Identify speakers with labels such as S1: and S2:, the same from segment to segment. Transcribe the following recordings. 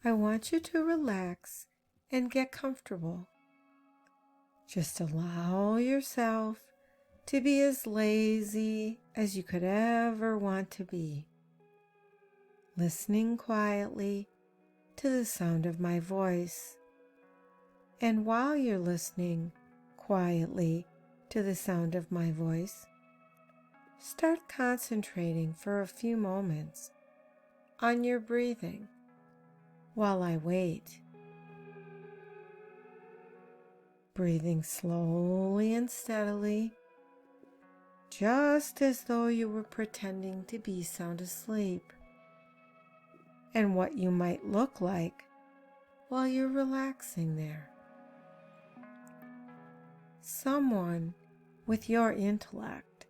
S1: I want you to relax and get comfortable. Just allow yourself to be as lazy as you could ever want to be, listening quietly to the sound of my voice. And while you're listening quietly to the sound of my voice, start concentrating for a few moments on your breathing while I wait. Breathing slowly and steadily, just as though you were pretending to be sound asleep, and what you might look like while you're relaxing there. Someone with your intellect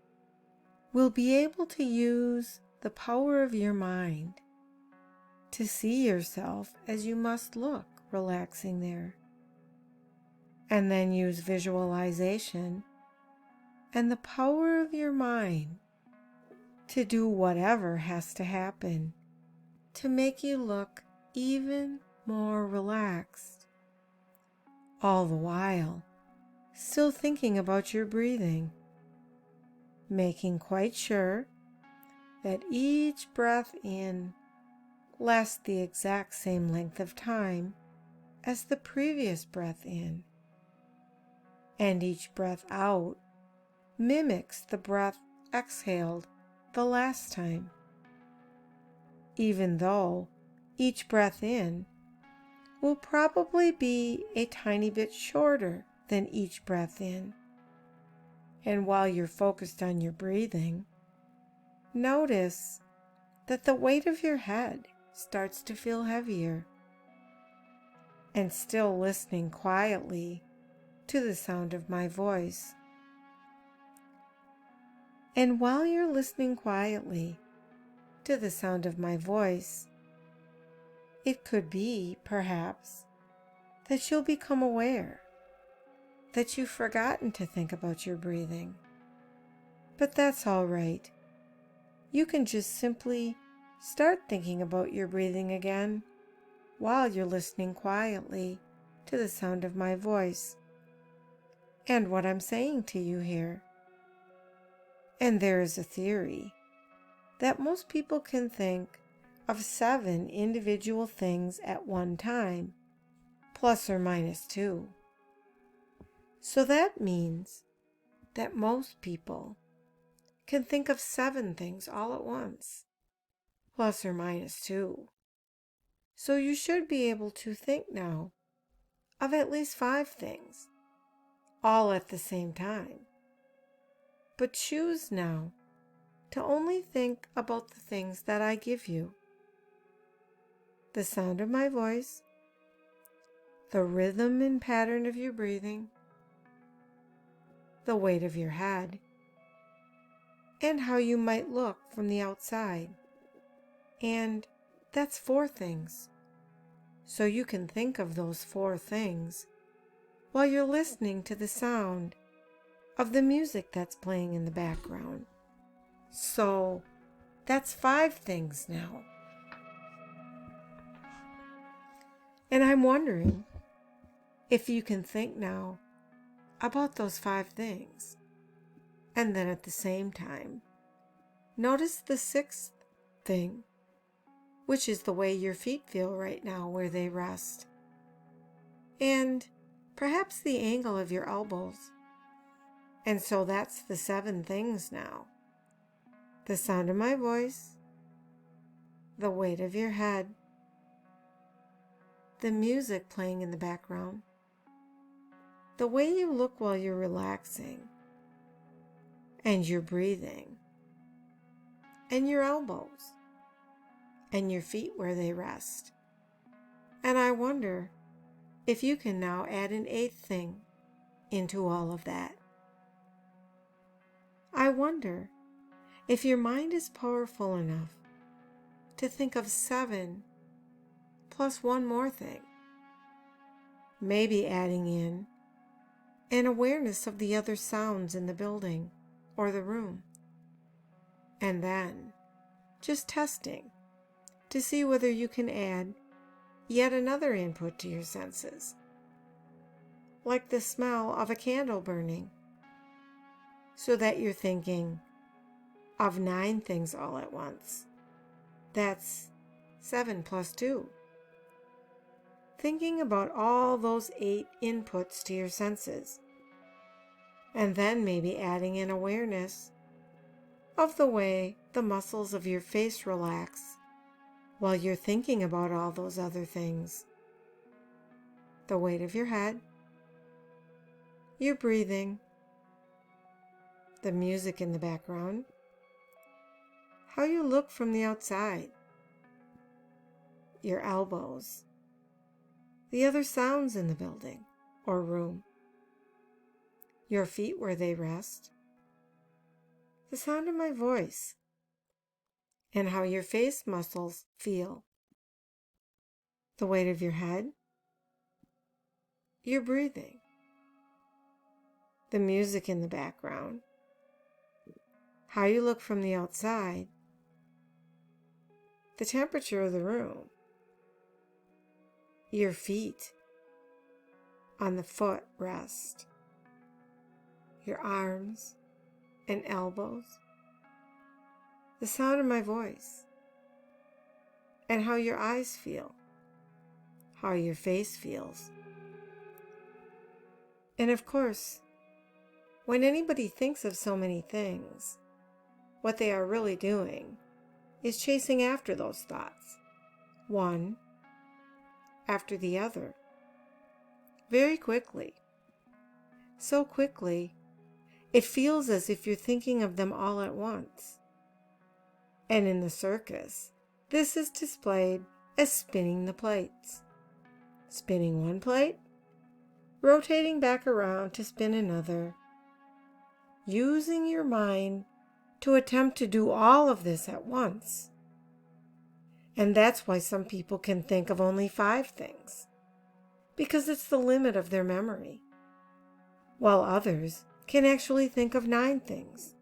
S1: will be able to use the power of your mind to see yourself as you must look relaxing there, and then use visualization and the power of your mind to do whatever has to happen to make you look even more relaxed, all the while still thinking about your breathing, making quite sure that each breath in lasts the exact same length of time as the previous breath in, and each breath out mimics the breath exhaled the last time, even though each breath in will probably be a tiny bit shorter than each breath in. And while you're focused on your breathing, notice that the weight of your head starts to feel heavier, and still listening quietly to the sound of my voice. And while you're listening quietly to the sound of my voice, it could be, perhaps, that you'll become aware that you've forgotten to think about your breathing. But that's all right. You can just simply start thinking about your breathing again while you're listening quietly to the sound of my voice and what I'm saying to you here. And there is a theory that most people can think of 7 individual things at one time, plus or minus 2. So that means that most people can think of 7 things all at once, plus or minus 2. So you should be able to think now of at least 5 things, all at the same time. But choose now to only think about the things that I give you: the sound of my voice, the rhythm and pattern of your breathing, the weight of your head, and how you might look from the outside. And that's 4 things. So you can think of those 4 things while you're listening to the sound of the music that's playing in the background. So that's 5 things now. And I'm wondering if you can think now about those 5 things. And then at the same time, notice the 6th thing, which is the way your feet feel right now where they rest. And perhaps the angle of your elbows. And so that's the 7 things now: the sound of my voice, the weight of your head, the music playing in the background, the way you look while you're relaxing, and your breathing, and your elbows, and your feet where they rest. And I wonder if you can now add an 8th thing into all of that. I wonder if your mind is powerful enough to think of 7 plus 1 more thing, maybe adding in an awareness of the other sounds in the building or the room, and then just testing to see whether you can add yet another input to your senses, like the smell of a candle burning, so that you're thinking of 9 things all at once. That's 7 plus 2. Thinking about all those 8 inputs to your senses, and then maybe adding an awareness of the way the muscles of your face relax while you're thinking about all those other things. The weight of your head, your breathing, the music in the background, how you look from the outside, your elbows, the other sounds in the building or room, your feet where they rest, the sound of my voice, and how your face muscles feel, the weight of your head, your breathing, the music in the background, how you look from the outside, the temperature of the room, your feet on the foot rest, your arms and elbows, the sound of my voice, and how your eyes feel, how your face feels. And of course, when anybody thinks of so many things, what they are really doing is chasing after those thoughts, one after the other, very quickly. So quickly, it feels as if you're thinking of them all at once. And in the circus, this is displayed as spinning the plates. Spinning one plate, rotating back around to spin another, using your mind to attempt to do all of this at once. And that's why some people can think of only 5 things, because it's the limit of their memory, while others can actually think of 9 things.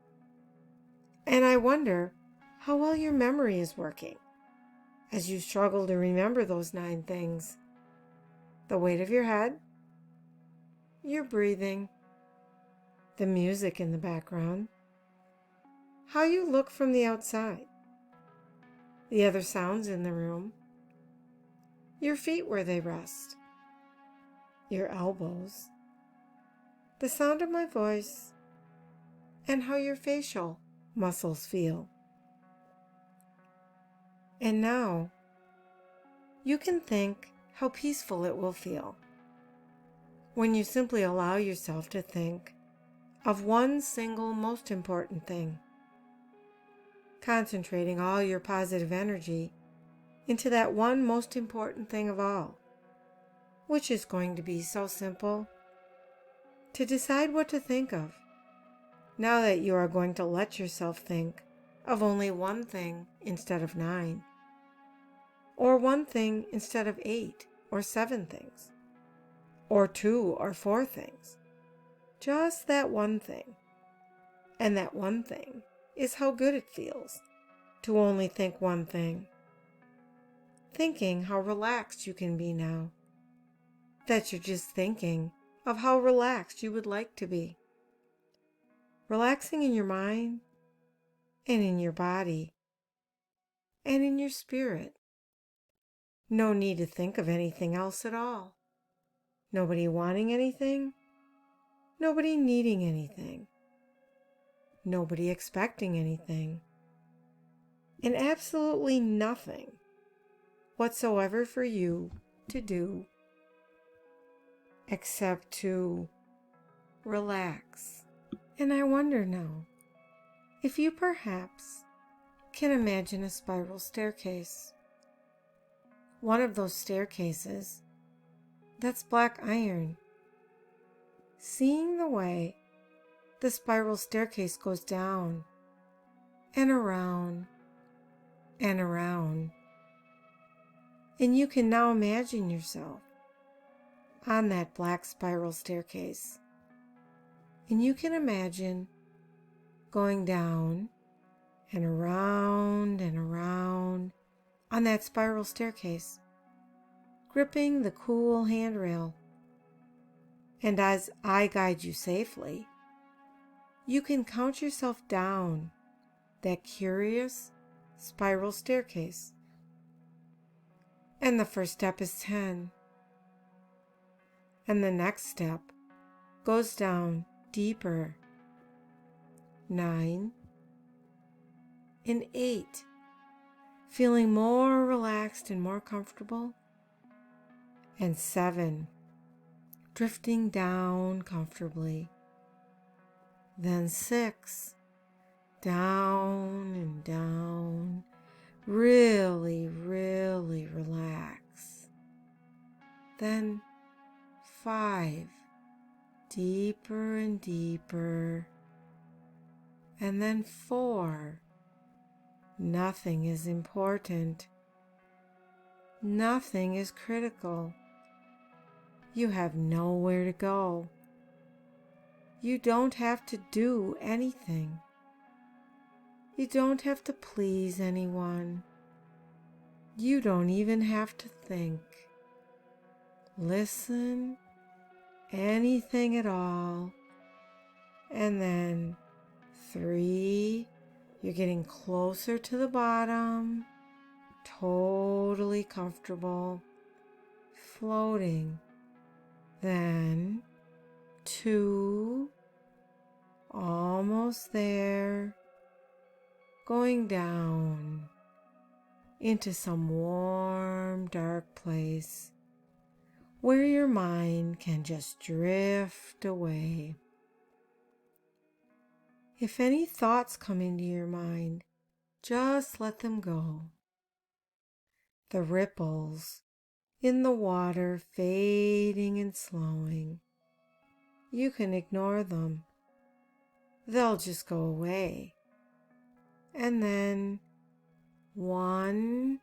S1: And I wonder how well your memory is working as you struggle to remember those 9 things. The weight of your head, your breathing, the music in the background, how you look from the outside, the other sounds in the room, your feet where they rest, your elbows, the sound of my voice, and how your facial muscles feel. And now, you can think how peaceful it will feel when you simply allow yourself to think of one single most important thing, concentrating all your positive energy into that one most important thing of all, which is going to be so simple to decide what to think of. Now that you are going to let yourself think of only one thing instead of 9, or one thing instead of 8 or 7 things, or 2 or 4 things, just that one thing. And that one thing is how good it feels to only think one thing. Thinking how relaxed you can be now, that you're just thinking of how relaxed you would like to be. Relaxing in your mind, and in your body, and in your spirit. No need to think of anything else at all. Nobody wanting anything, nobody needing anything, nobody expecting anything, and absolutely nothing whatsoever for you to do except to relax. And I wonder now if you perhaps can imagine a spiral staircase. One of those staircases that's black iron. Seeing the way the spiral staircase goes down and around and around. And you can now imagine yourself on that black spiral staircase. And you can imagine going down and around on that spiral staircase. gripping the cool handrail. And as I guide you safely, you can count yourself down that curious spiral staircase. And the first step is 10. And the next step goes down deeper. 9 and 8. Feeling more relaxed and more comfortable. And 7. Drifting down comfortably. Then 6. Down and down. Really, really relax. Then 5. Deeper and deeper. And then 4. Nothing is important. Nothing is critical. You have nowhere to go. You don't have to do anything. You don't have to please anyone. You don't even have to think. Listen, anything at all. And then 3, you're getting closer to the bottom, totally comfortable, floating. Then 2, almost there, going down into some warm, dark place where your mind can just drift away. If any thoughts come into your mind, just let them go. The ripples in the water fading and slowing. You can ignore them. They'll just go away. And then 1,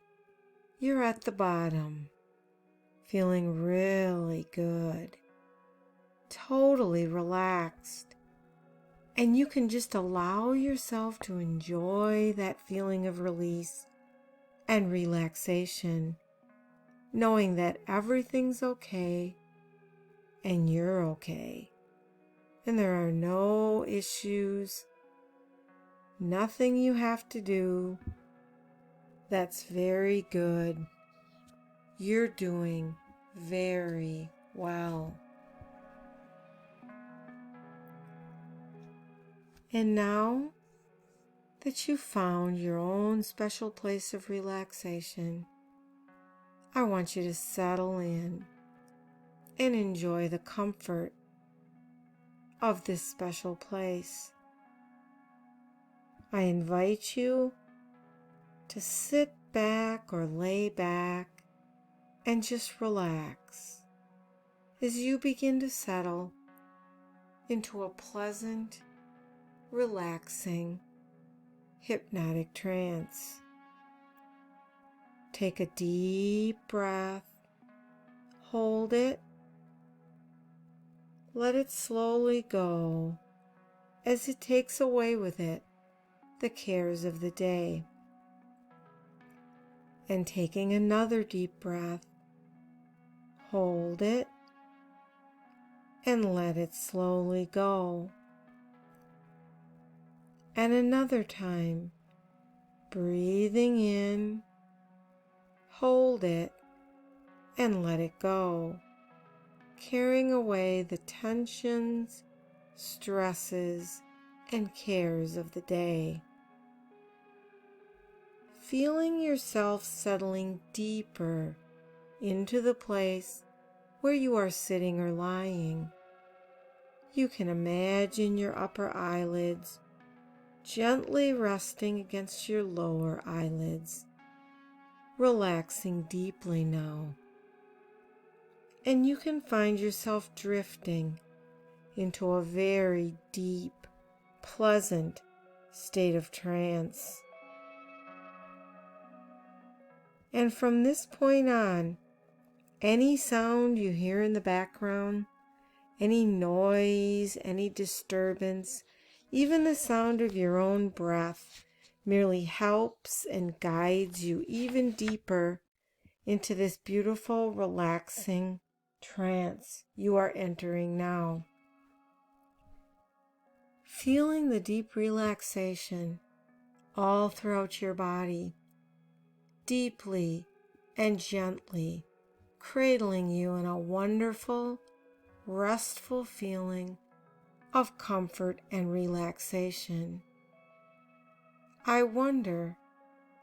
S1: you're at the bottom, feeling really good, totally relaxed. And you can just allow yourself to enjoy that feeling of release and relaxation, knowing that everything's okay and you're okay. And there are no issues, nothing you have to do. That's very good. You're doing very well. And now that you've found your own special place of relaxation, I want you to settle in and enjoy the comfort of this special place. I invite you to sit back or lay back and just relax as you begin to settle into a pleasant, relaxing, hypnotic trance. Take a deep breath, hold it, let it slowly go as it takes away with it the cares of the day. And taking another deep breath, hold it and let it slowly go. And another time, breathing in, hold it and let it go, carrying away the tensions, stresses, and cares of the day. Feeling yourself settling deeper into the place where you are sitting or lying. You can imagine your upper eyelids gently resting against your lower eyelids, relaxing deeply now. And you can find yourself drifting into a very deep, pleasant state of trance. And from this point on, any sound you hear in the background, any noise, any disturbance, even the sound of your own breath merely helps and guides you even deeper into this beautiful, relaxing trance you are entering now. Feeling the deep relaxation all throughout your body, deeply and gently cradling you in a wonderful, restful feeling of comfort and relaxation. I wonder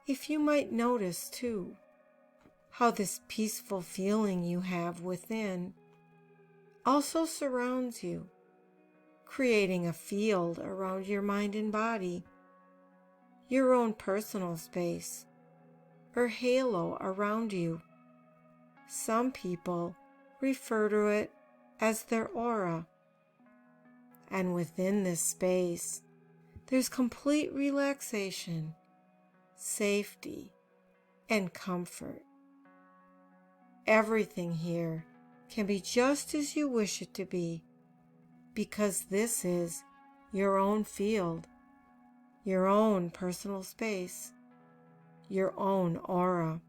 S1: if you might notice too how this peaceful feeling you have within also surrounds you, creating a field around your mind and body, your own personal space, or halo around you. Some people refer to it as their aura. And within this space, there's complete relaxation, safety, and comfort. Everything here can be just as you wish it to be, because this is your own field, your own personal space, your own aura.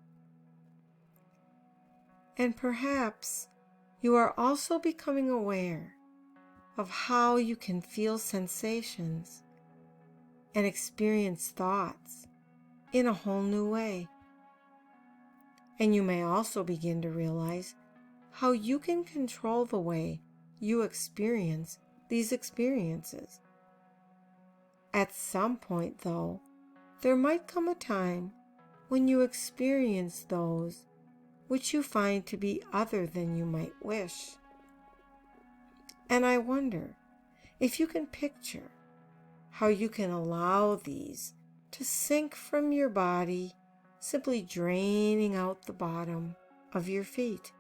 S1: And perhaps you are also becoming aware of how you can feel sensations and experience thoughts in a whole new way. And you may also begin to realize how you can control the way you experience these experiences. At some point, though, there might come a time when you experience those which you find to be other than you might wish. And I wonder if you can picture how you can allow these to sink from your body, simply draining out the bottom of your feet.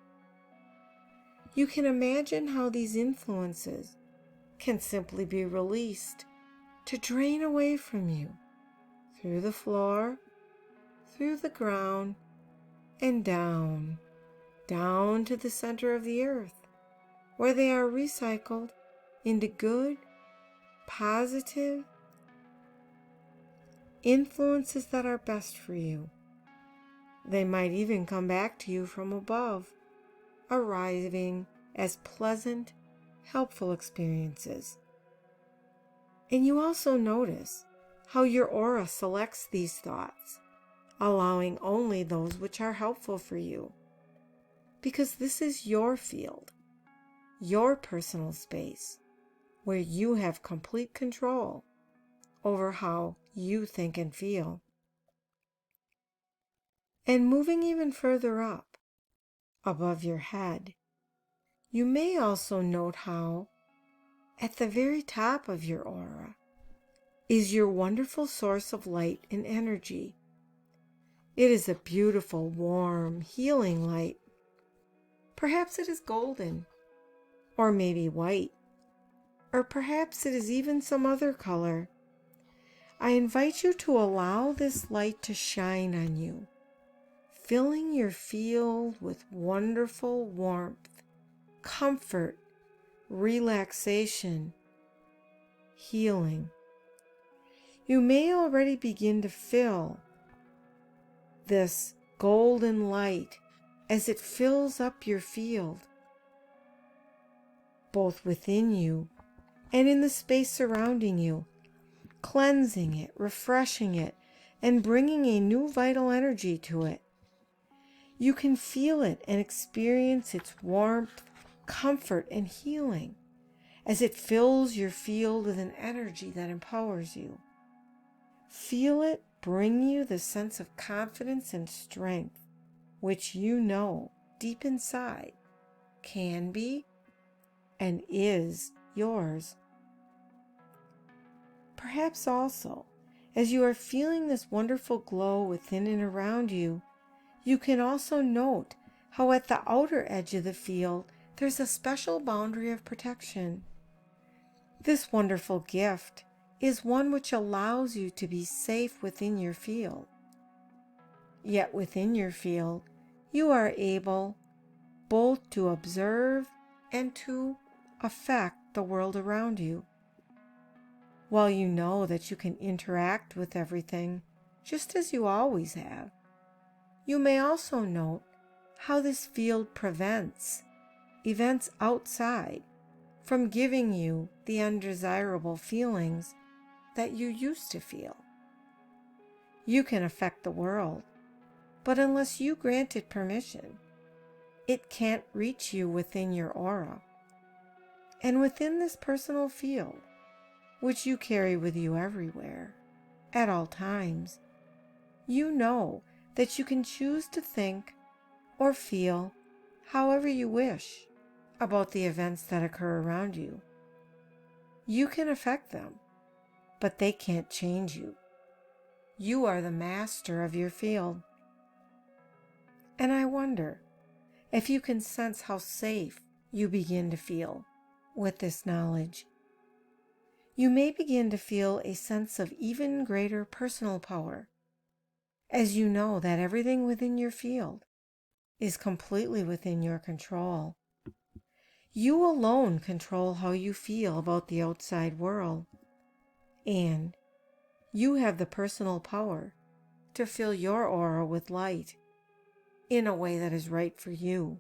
S1: You can imagine how these influences can simply be released to drain away from you, through the floor, through the ground, and down to the center of the earth, where they are recycled into good, positive influences that are best for you. They might even come back to you from above, arriving as pleasant, helpful experiences. And you also notice how your aura selects these thoughts, allowing only those which are helpful for you, because this is your field, your personal space, where you have complete control over how you think and feel. And moving even further up, above your head, you may also note how, at the very top of your aura, is your wonderful source of light and energy. It is a beautiful, warm, healing light. Perhaps it is golden, or maybe white, or perhaps it is even some other color. I invite you to allow this light to shine on you, filling your field with wonderful warmth, comfort, relaxation, healing. You may already begin to feel this golden light as it fills up your field, both within you and in the space surrounding you, cleansing it, refreshing it, and bringing a new vital energy to it. You can feel it and experience its warmth, comfort, and healing as it fills your field with an energy that empowers you. Feel it bring you the sense of confidence and strength, which you know deep inside can be and is yours. Perhaps also, as you are feeling this wonderful glow within and around you, you can also note how at the outer edge of the field there's a special boundary of protection. This wonderful gift is one which allows you to be safe within your field. Yet within your field, you are able both to observe and to affect the world around you. While you know that you can interact with everything just as you always have, you may also note how this field prevents events outside from giving you the undesirable feelings that you used to feel. You can affect the world, but unless you grant it permission, it can't reach you within your aura. And within this personal field, which you carry with you everywhere, at all times, you know that you can choose to think or feel however you wish about the events that occur around you. You can affect them, but they can't change you. You are the master of your field. And I wonder if you can sense how safe you begin to feel with this knowledge. You may begin to feel a sense of even greater personal power, as you know that everything within your field is completely within your control. You alone control how you feel about the outside world, and you have the personal power to fill your aura with light in a way that is right for you.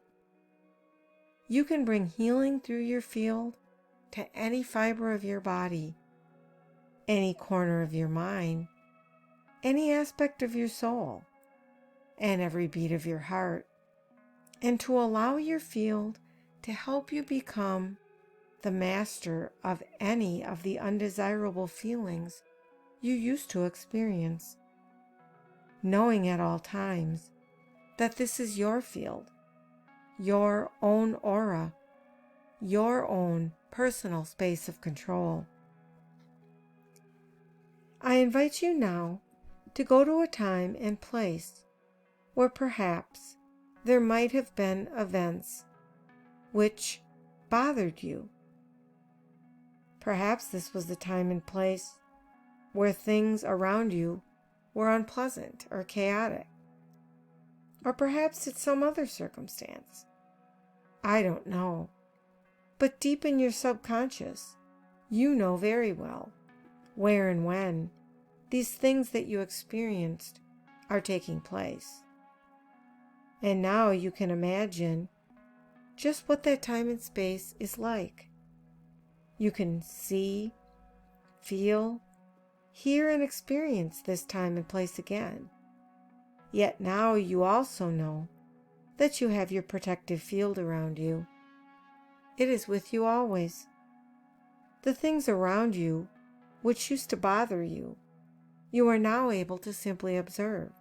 S1: You can bring healing through your field to any fiber of your body, any corner of your mind, any aspect of your soul, and every beat of your heart, and to allow your field to help you become the master of any of the undesirable feelings you used to experience, knowing at all times that this is your field, your own aura, your own personal space of control. I invite you now to go to a time and place where perhaps there might have been events which bothered you. Perhaps this was the time and place where things around you were unpleasant or chaotic. Or perhaps it's some other circumstance. I don't know. But deep in your subconscious, you know very well where and when these things that you experienced are taking place. And now you can imagine just what that time and space is like. You can see, feel, hear, and experience this time and place again. Yet now you also know that you have your protective field around you. It is with you always. The things around you which used to bother you, you are now able to simply observe.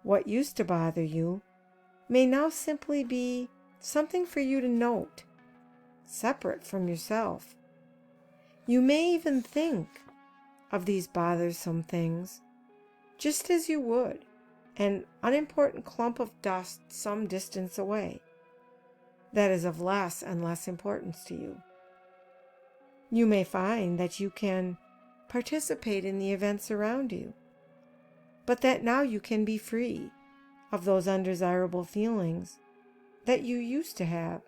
S1: What used to bother you may now simply be something for you to note, separate from yourself. You may even think of these bothersome things just as you would an unimportant clump of dust some distance away that is of less and less importance to you. You may find that you can participate in the events around you, but that now you can be free of those undesirable feelings that you used to have,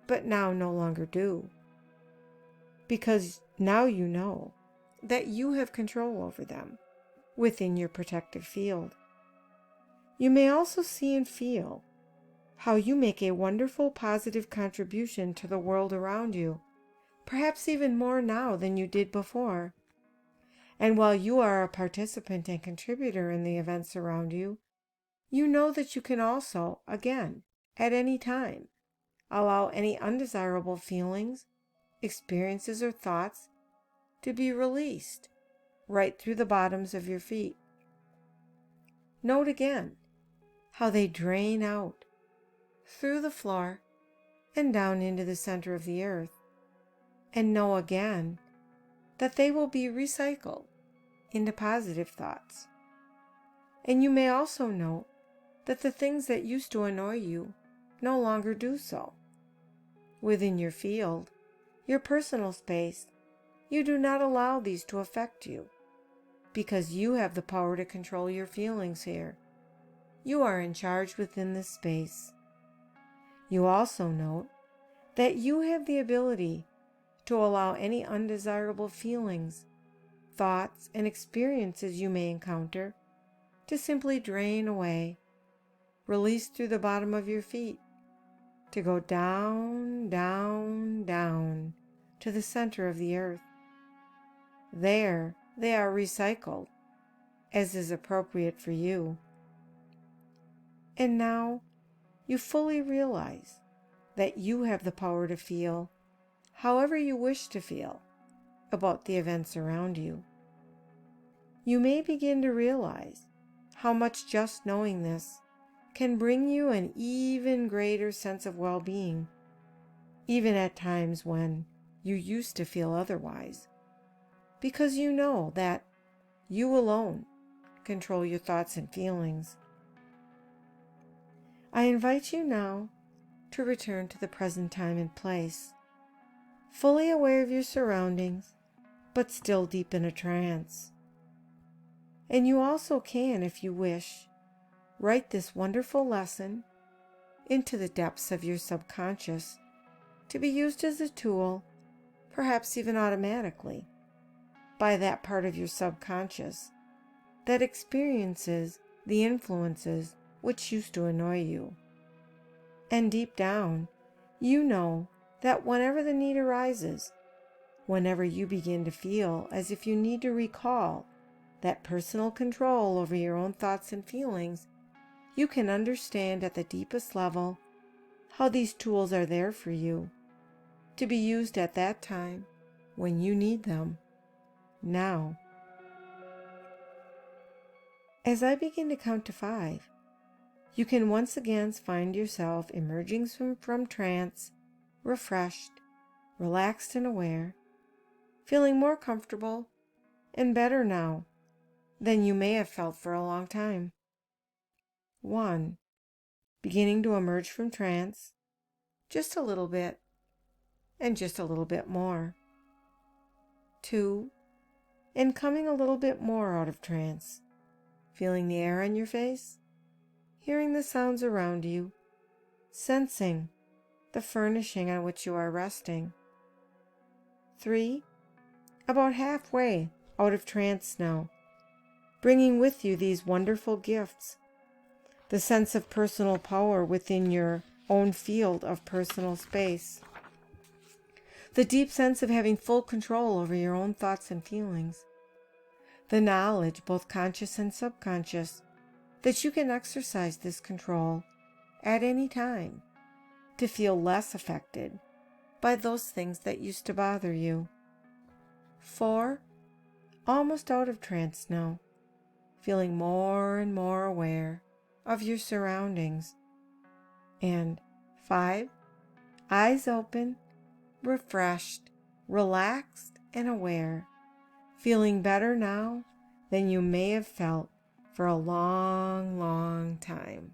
S1: but now no longer do, because now you know that you have control over them within your protective field. You may also see and feel how you make a wonderful positive contribution to the world around you, perhaps even more now than you did before. And while you are a participant and contributor in the events around you, you know that you can also, again, at any time, allow any undesirable feelings, experiences, or thoughts to be released right through the bottoms of your feet. Note again how they drain out through the floor and down into the center of the earth, and know again that they will be recycled into positive thoughts. And you may also note that the things that used to annoy you no longer do so. Within your field, your personal space, you do not allow these to affect you, because you have the power to control your feelings here. You are in charge within this space. You also note that you have the ability to allow any undesirable feelings, thoughts, and experiences you may encounter to simply drain away release through the bottom of your feet to go down, down, down to the center of the earth. There they are recycled, as is appropriate for you. And now you fully realize that you have the power to feel however you wish to feel about the events around you. You may begin to realize how much just knowing this can bring you an even greater sense of well-being, even at times when you used to feel otherwise, because you know that you alone control your thoughts and feelings. I invite you now to return to the present time and place, fully aware of your surroundings, but still deep in a trance. And you also can, if you wish, write this wonderful lesson into the depths of your subconscious to be used as a tool, perhaps even automatically, by that part of your subconscious that experiences the influences which used to annoy you. And deep down, you know that whenever the need arises, whenever you begin to feel as if you need to recall that personal control over your own thoughts and feelings, you can understand at the deepest level how these tools are there for you to be used at that time when you need them, now. As I begin to count to 5, you can once again find yourself emerging from trance, refreshed, relaxed, and aware, feeling more comfortable and better now than you may have felt for a long time. 1. Beginning to emerge from trance, just a little bit, and just a little bit more. 2. And coming a little bit more out of trance, feeling the air on your face, hearing the sounds around you, sensing the furnishing on which you are resting. 3. About halfway out of trance now, bringing with you these wonderful gifts, the sense of personal power within your own field of personal space, the deep sense of having full control over your own thoughts and feelings, the knowledge, both conscious and subconscious, that you can exercise this control at any time to feel less affected by those things that used to bother you. 4. Almost out of trance now, feeling more and more aware of your surroundings. And 5. Eyes open, refreshed, relaxed, and aware, feeling better now than you may have felt for a long, long time.